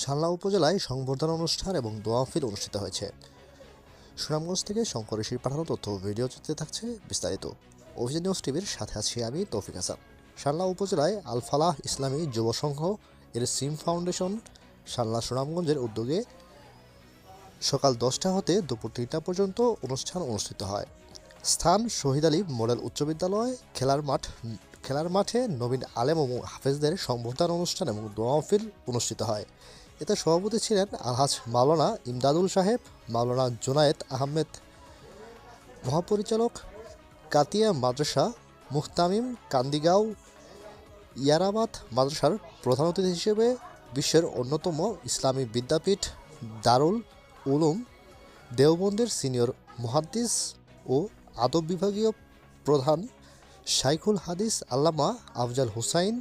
শালনা উপজেলায় সংবর্ধনা অনুষ্ঠান এবং দোয়া মাহফিল অনুষ্ঠিত হয়েছে। সুনামগঞ্জ থেকে শঙ্কর ঋষির পাঠানো তথ্য ও ভিডিও চিত্রে থাকছে বিস্তারিত। অভিযান নিউজ টিভির সাথে আছি আমি তৌফিক হাসান। শালনা উপজেলায় আল ফালাহ ইসলামী যুব সংঘ এর সিম ফাউন্ডেশন শালনা সুনামগঞ্জের উদ্যোগে সকাল 10টা হতে দুপুর 3টা পর্যন্ত অনুষ্ঠান অনুষ্ঠিত হয়। স্থান শহীদ আলী মডেল উচ্চ বিদ্যালয়, খেলার মাঠে নবীন আলেম ও হাফেজদের সংবর্ধনা অনুষ্ঠান এবং দোয়া মাহফিল অনুষ্ঠিত হয়। এতে সভাপতি ছিলেন আলহাজ মাওলানা ইমদাদুল সাহেব, মাওলানা জুনায়েদ আহমেদ, মহাপরিচালক কাতিয়া মাদ্রাসা মুহতামিম কান্দিগাঁও ইয়ারাবাদ মাদ্রাসার প্রধান অতিথি হিসেবে বিশ্বের অন্যতম ইসলামী বিদ্যাপীঠ দারুল উলুম দেওবন্দের সিনিয়র মুহাদ্দিস ও আদব বিভাগীয় প্রধান শাইখুল হাদিস আল্লামা আফজাল হুসাইন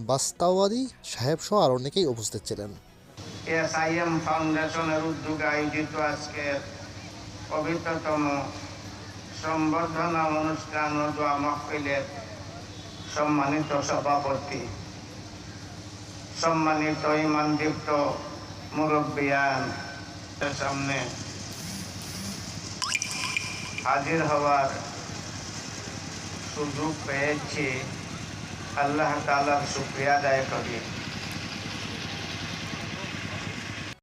বাস্তাওয়ারি সাহেব সহ আর অনেকেই উপস্থিত ছিলেন। এসআইএম ফাউন্ডেশনের উদ্যোগে আয়োজিত আজকের পবিত্রতম সংবর্ধনা অনুষ্ঠান ও দোয়া মাহফিলের সম্মানিত সভাপতি, সম্মানিত ইমানদীপ্ত মুরব্বিয়ান সামনে হাজির হওয়ার সুযোগ পেয়েছি, আল্লাহ তাআলার শুকরিয়া আদায় করি।